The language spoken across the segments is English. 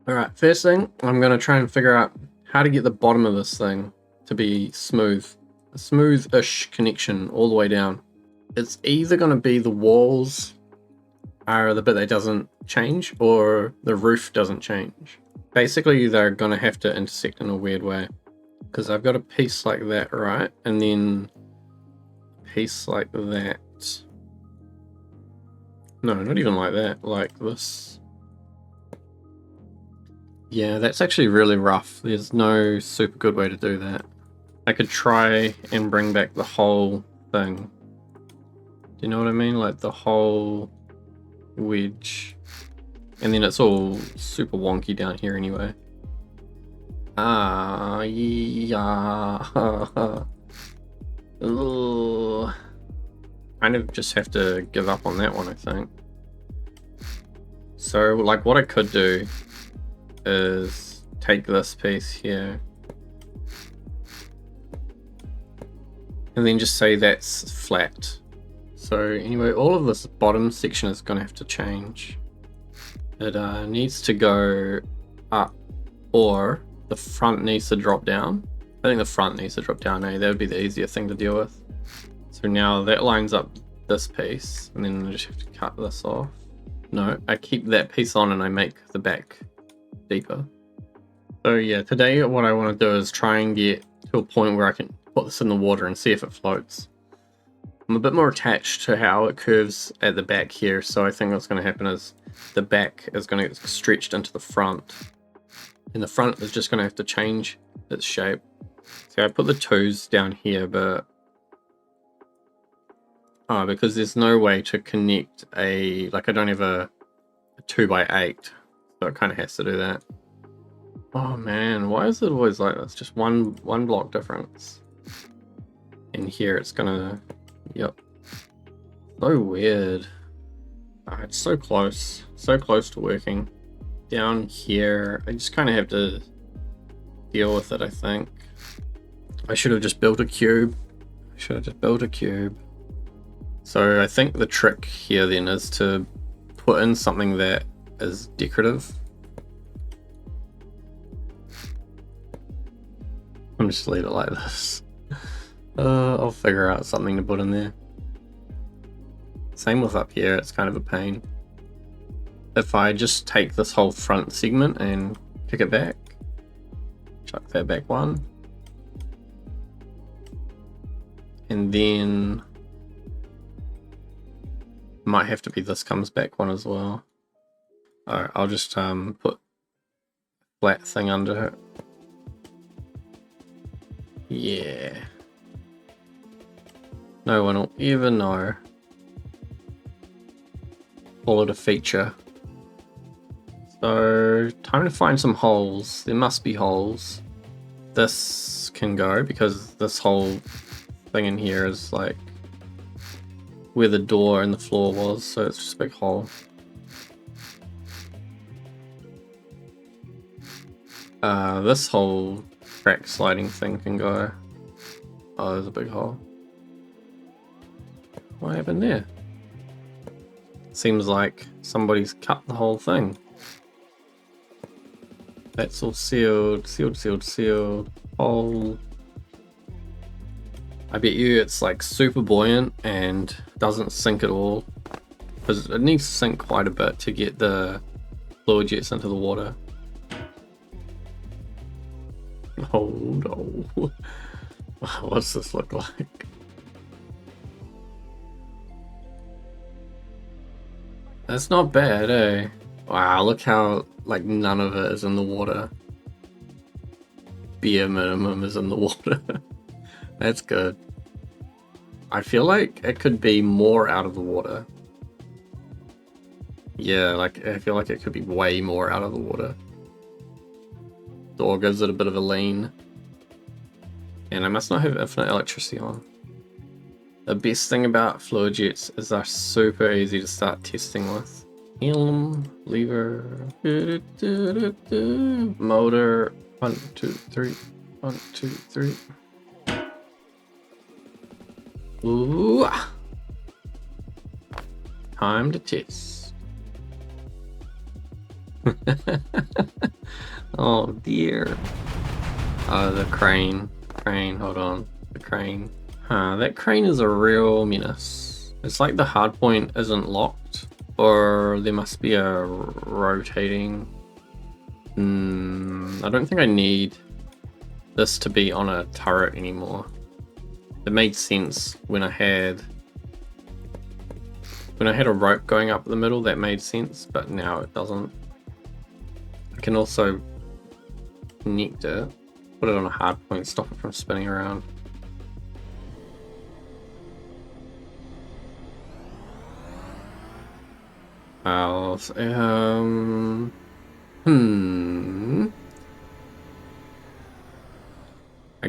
Alright, first thing, I'm going to try and figure out how to get the bottom of this thing to be smooth. A smooth-ish connection all the way down. It's either going to be the walls are the bit that doesn't change, or the roof doesn't change. Basically, they're going to have to intersect in a weird way. Because I've got a piece like that, right? And then a piece like that. No, not even like that, like this. Yeah, that's actually really rough. There's no super good way to do that. I could try and bring back the whole thing. Do you know what I mean? Like the whole wedge. And then it's all super wonky down here anyway. Ah, yeah. Ugh. Kind of just have to give up on that one, I think. So, like, what I could do is take this piece here and then just say that's flat. So anyway, all of this bottom section is going to have to change. It needs to go up, or the front needs to drop down. I think the front needs to drop down, that would be the easier thing to deal with. So now that lines up this piece, and then I just have to cut this off. No, I keep that piece on and I make the back deeper. So yeah, today what I want to do is try and get to a point where I can put this in the water and see if it floats. I'm a bit more attached to how it curves at the back here, so I think what's going to happen is the back is going to get stretched into the front, and the front is just going to have to change its shape. So I put the twos down here, but because there's no way to connect I don't have a 2x8, so it kind of has to do that. Oh man, why is it always like this? Just one block difference. And here it's gonna, yep. So weird. It's so close to working. Down here, I just kind of have to deal with it, I think. I should have just built a cube. So I think the trick here then is to put in something that is decorative. I'm just leave it like this. I'll figure out something to put in there. Same with up here, it's kind of a pain. If I just take this whole front segment and kick it back, chuck that back one, and then might have to be this comes back one as well. Alright, I'll just put a flat thing under it. Yeah. No one will ever know. Call it a feature. So, time to find some holes. There must be holes. This can go because this whole thing in here is like where the door and the floor was, so it's just a big hole. This whole crack sliding thing can go. Oh, there's a big hole. What happened there? Seems like somebody's cut the whole thing. That's all sealed. Hole. I bet you it's like super buoyant and doesn't sink at all, because it needs to sink quite a bit to get the fluid jets into the water. Oh no. What's this look like? That's not bad, eh? Wow, look how like none of it is in the water. Bare minimum is in the water. That's good. I feel like it could be more out of the water. Yeah, like I feel like it could be way more out of the water. Door gives it a bit of a lean. And I must not have infinite electricity on. The best thing about fluid jets is they're super easy to start testing with. Helm, lever, motor, 1, 2, 3, 1, 2, 3. Ooh. Time to test. Oh dear. Oh, the crane. Hold on. The crane. That crane is a real menace. It's like the hardpoint isn't locked, or there must be a rotating. I don't think I need this to be on a turret anymore. It made sense when I had a rope going up the middle. That made sense, but now it doesn't. I can also connect it, put it on a hard point, stop it from spinning around. I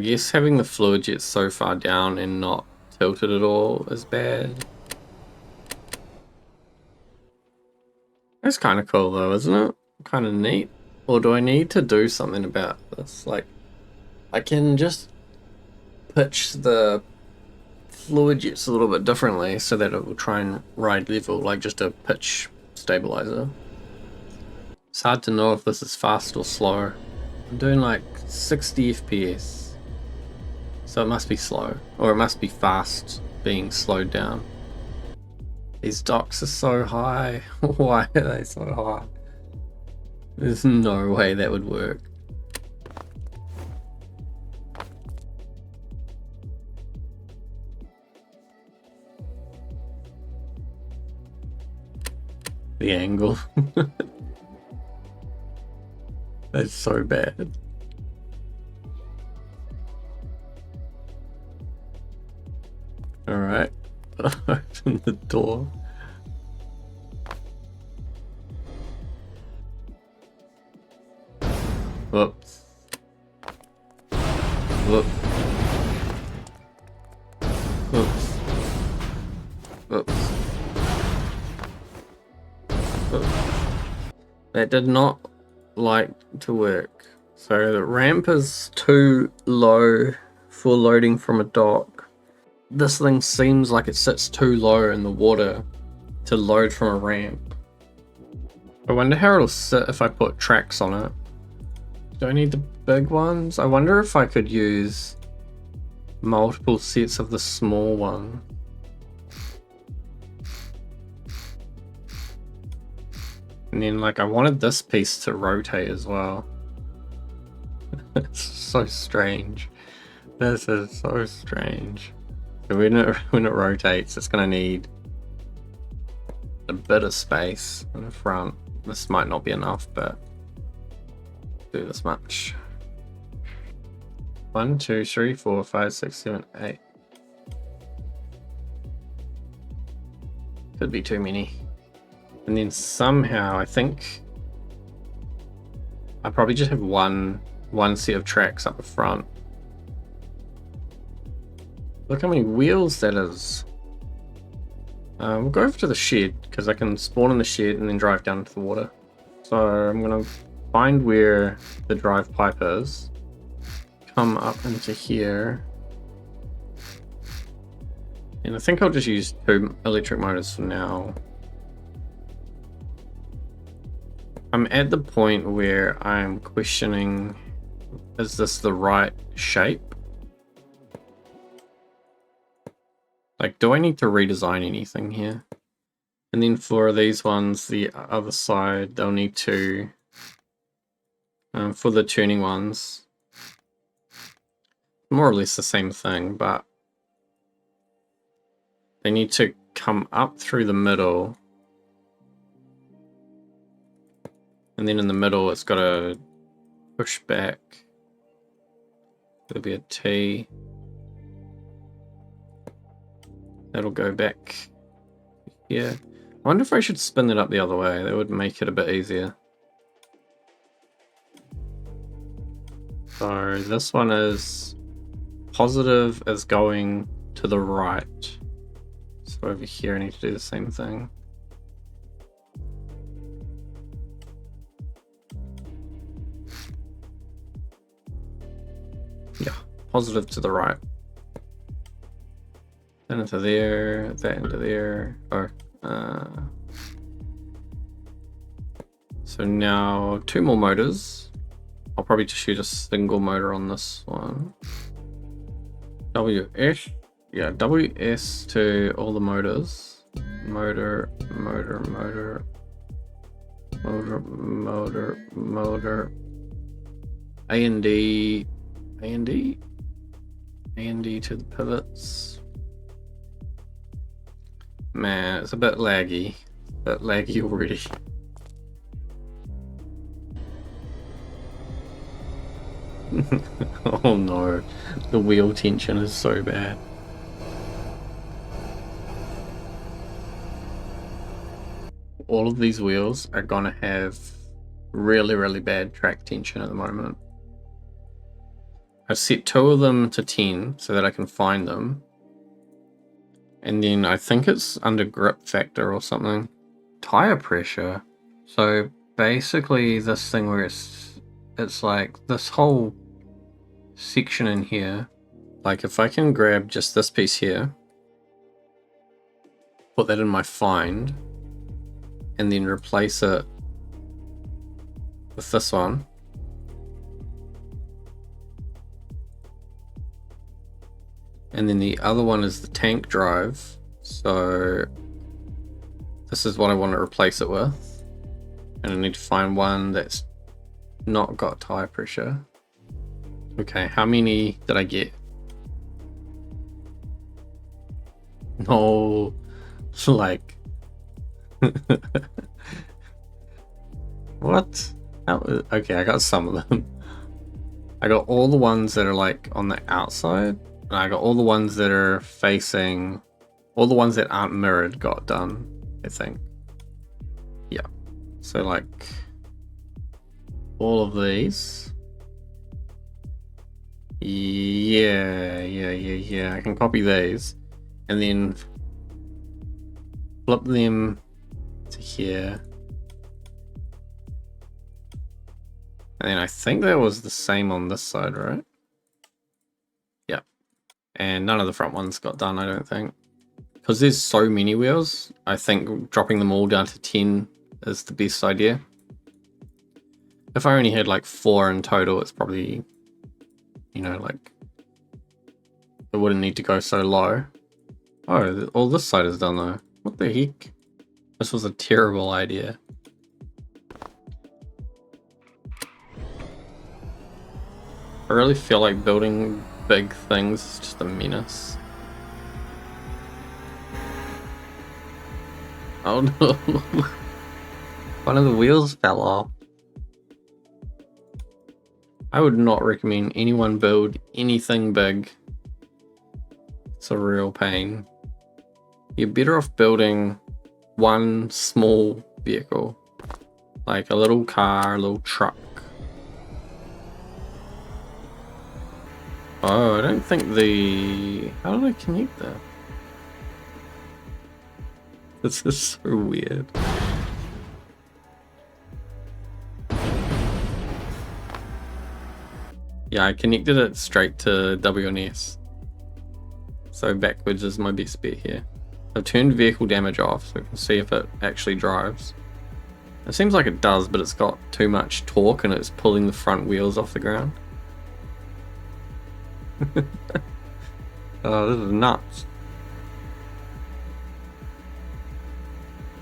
guess having the fluid jet so far down and not tilted at all is bad. That's kind of cool though, isn't it? Kind of neat. Or do I need to do something about this? Like, I can just pitch the fluid jets a little bit differently so that it will try and ride level, like just a pitch stabilizer. It's hard to know if this is fast or slow. I'm doing like 60 FPS. So it must be slow, or it must be fast being slowed down. These docks are so high. Why are they so high? There's no way that would work. The angle. That's so bad. Alright, open the door. Whoops. Whoops. Whoops. Whoops. Whoops. That did not like to work. So the ramp is too low for loading from a dock. This thing seems like it sits too low in the water to load from a ramp. I wonder how it'll sit if I put tracks on it. Do I need the big ones? I wonder if I could use multiple sets of the small one. And then like I wanted this piece to rotate as well. It's so strange. This is so strange. So when it rotates, it's gonna need a bit of space in the front. This might not be enough, but do this much. 1, 2, 3, 4, 5, 6, 7, 8. Could be too many. And then somehow I think I probably just have one set of tracks up the front. Look how many wheels that is. We'll go over to the shed because I can spawn in the shed and then drive down into the water. So I'm gonna find where the drive pipe is, come up into here, and I think I'll just use 2 electric motors for now. I'm at the point where I'm questioning, is this the right shape? Like, do I need to redesign anything here? And then for these ones, the other side, they'll need to, for the tuning ones, more or less the same thing, but they need to come up through the middle. And then in the middle, it's got to push back. There'll be a T. That'll go back here. I wonder if I should spin it up the other way. That would make it a bit easier. So this one is positive is going to the right. So over here I need to do the same thing. Yeah, positive to the right. Then into there, that into there. So now 2 more motors. I'll probably just shoot a single motor on this one. WS, yeah, WS to all the motors. Motor, motor, motor, motor, motor, motor. A and D, A and D, A and D to the pivots. Man, it's a bit laggy already. Oh no, the wheel tension is so bad. All of these wheels are gonna have really, really bad track tension at the moment. I've set 2 of them to 10 so that I can find them. And then I think it's under grip factor or something. Tire pressure. So basically this thing where it's like this whole section in here. Like if I can grab just this piece here, put that in my find, and then replace it with this one. And then the other one is the tank drive. So this is what I want to replace it with. And I need to find one that's not got tire pressure. Okay, how many did I get? No, like... What? Okay, I got some of them. I got all the ones that are like on the outside. And I got all the ones that are facing... All the ones that aren't mirrored got done, I think. Yeah. So like... all of these. Yeah. I can copy these. And then... flip them to here. And then I think that was the same on this side, right? Yeah. And none of the front ones got done, I don't think. Because there's so many wheels, I think dropping them all down to 10 is the best idea. If I only had like 4 in total, it's probably, you know, like, it wouldn't need to go so low. Oh, all this side is done though. What the heck? This was a terrible idea. I really feel like building big things is just a menace. Oh no. One of the wheels fell off. I would not recommend anyone build anything big. It's a real pain. You're better off building one small vehicle. Like a little car, a little truck. Oh, I don't think the... How did I connect that? This is so weird. Yeah, I connected it straight to WNS. So backwards is my best bet here. I've turned vehicle damage off so we can see if it actually drives. It seems like it does, but it's got too much torque and it's pulling the front wheels off the ground. Oh, this is nuts.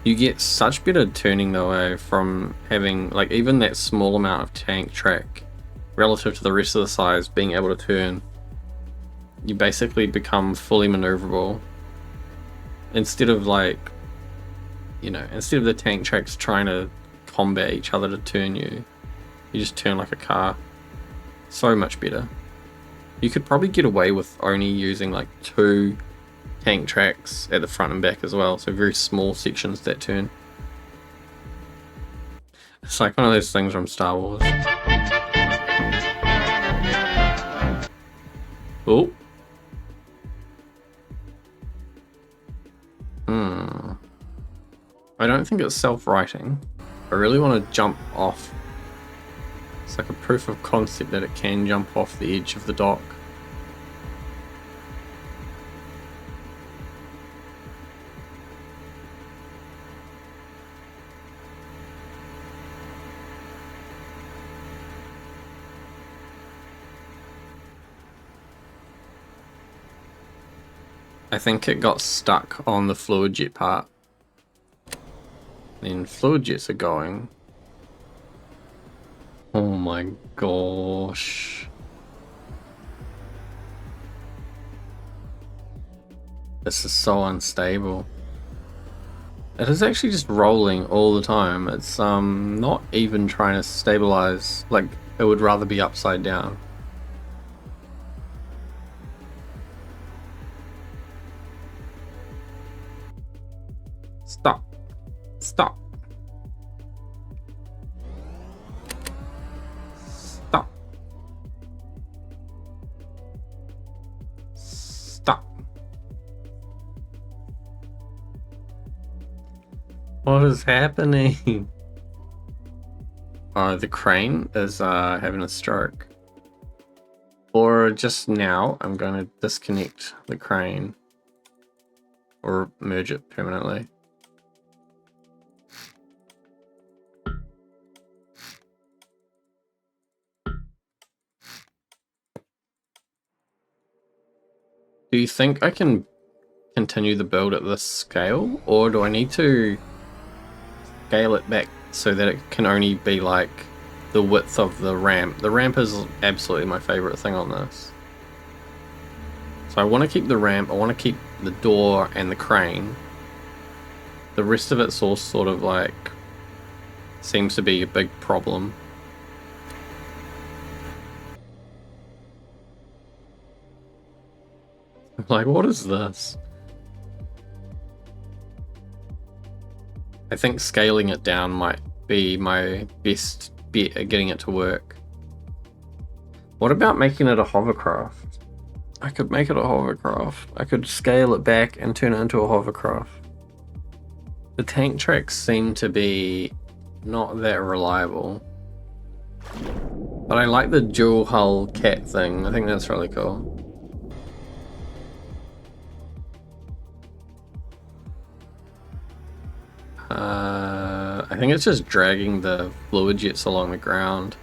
You get such better turning though, from having like even that small amount of tank track relative to the rest of the size being able to turn. You basically become fully maneuverable. Instead of like, you know, instead of the tank tracks trying to combat each other to turn you, you just turn like a car. So much better. You could probably get away with only using like 2 tank tracks at the front and back as well, so very small sections that turn. It's like one of those things from Star Wars. Oh. I don't think it's self-righting. I really want to jump off. It's like a proof of concept that it can jump off the edge of the dock. I think it got stuck on the fluid jet part. Then fluid jets are going. Oh my gosh. This is so unstable. It is actually just rolling all the time. It's not even trying to stabilize. Like, it would rather be upside down. Stop. Stop. Stop. Stop. What is happening? Oh, the crane is having a stroke. Or just now, I'm going to disconnect the crane. Or merge it permanently. Do you think I can continue the build at this scale? Or do I need to scale it back so that it can only be like the width of the ramp? The ramp is absolutely my favorite thing on this. So I want to keep the ramp, I want to keep the door and the crane. The rest of it's all sort of like seems to be a big problem. I'm like, what is this? I think scaling it down might be my best bet at getting it to work. What about making it a hovercraft? I could make it a hovercraft. I could scale it back and turn it into a hovercraft. The tank tracks seem to be not that reliable. But I like the dual hull cat thing. I think that's really cool. I think it's just dragging the fluid jets along the ground.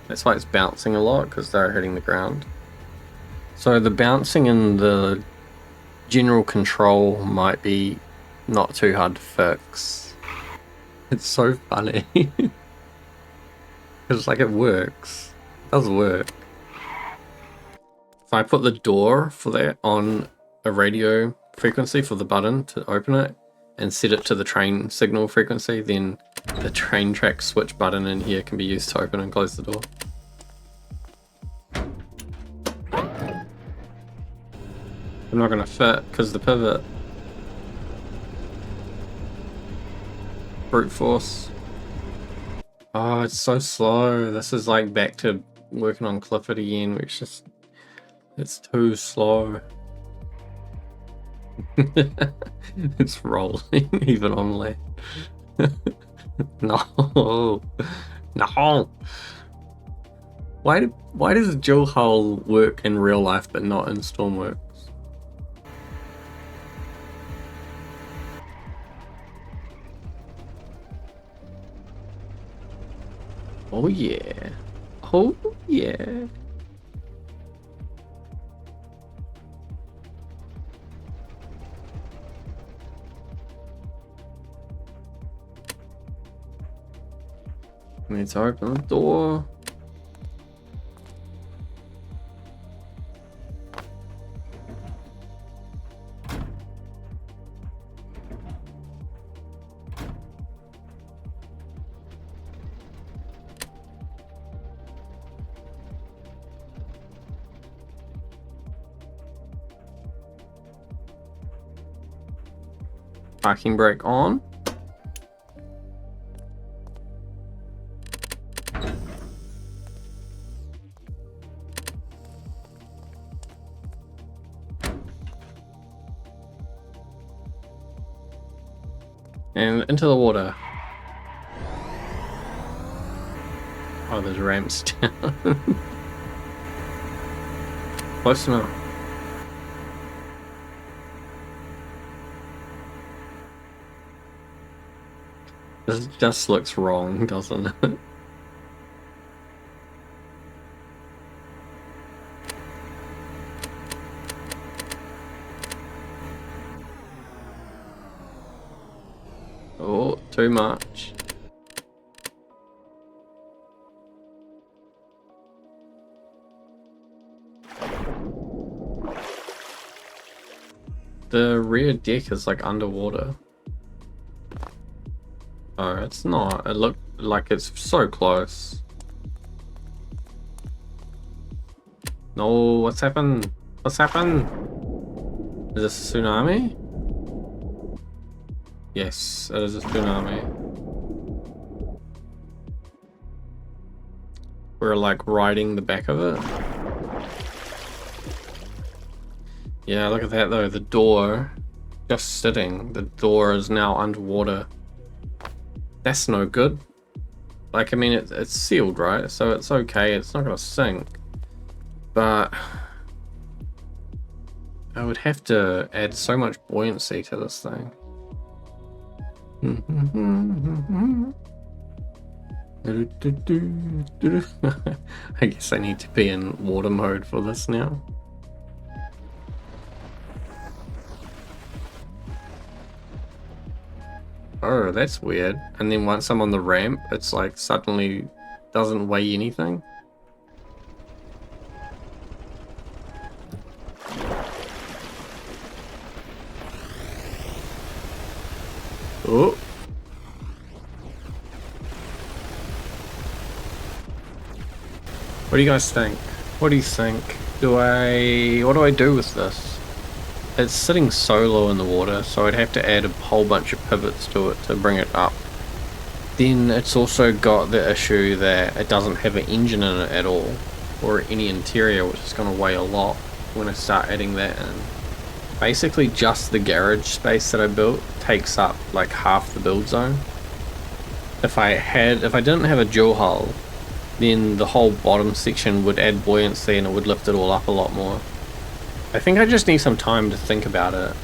That's why it's bouncing a lot, because they're hitting the ground. So the bouncing and the general control might be not too hard to fix. It's so funny. It's like it works. It does work. If I put the door for that on a radio frequency for the button to open it, and set it to the train signal frequency, then the train track switch button in here can be used to open and close the door. I'm not going to fit because the pivot. Brute force. Oh, it's so slow. This is like back to working on Clifford again, which just, it's too slow. It's rolling even on land. No, no. Why does dual hull work in real life but not in Stormworks? Oh yeah, oh yeah. Need to open the door. Parking brake on. And into the water. Oh, there's ramps down. Close enough. This just looks wrong, doesn't it? too much. The rear deck is like underwater. Oh, it's not. It looked like it's so close. No, what's happened? What's happened? Is this a tsunami? Yes, it is a tsunami. We're like riding the back of it. Yeah, look at that though, the door, just sitting, the door is now underwater. That's no good. Like, I mean, it's sealed, right? So it's okay, it's not gonna sink. But I would have to add so much buoyancy to this thing. I guess I need to be in water mode for this now. Oh, that's weird. And then once I'm on the ramp, it's like suddenly doesn't weigh anything. Oh. What do you guys think? What do you think? What do I do with this? It's sitting so low in the water, so I'd have to add a whole bunch of pivots to it to bring it up. Then it's also got the issue that it doesn't have an engine in it at all, or any interior, which is going to weigh a lot when I start adding that in. Basically just the garage space that I built takes up like half the build zone. If I didn't have a dual hull, then the whole bottom section would add buoyancy and it would lift it all up a lot more. I think I just need some time to think about it.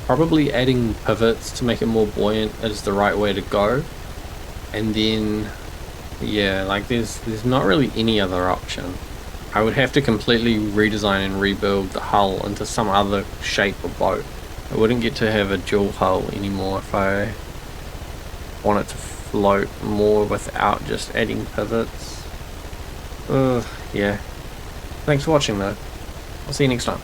Probably adding pivots to make it more buoyant is the right way to go. And then, yeah, like there's not really any other option. I would have to completely redesign and rebuild the hull into some other shape of boat. I wouldn't get to have a dual hull anymore if I want it to float more without just adding pivots. Yeah. Thanks for watching though. I'll see you next time.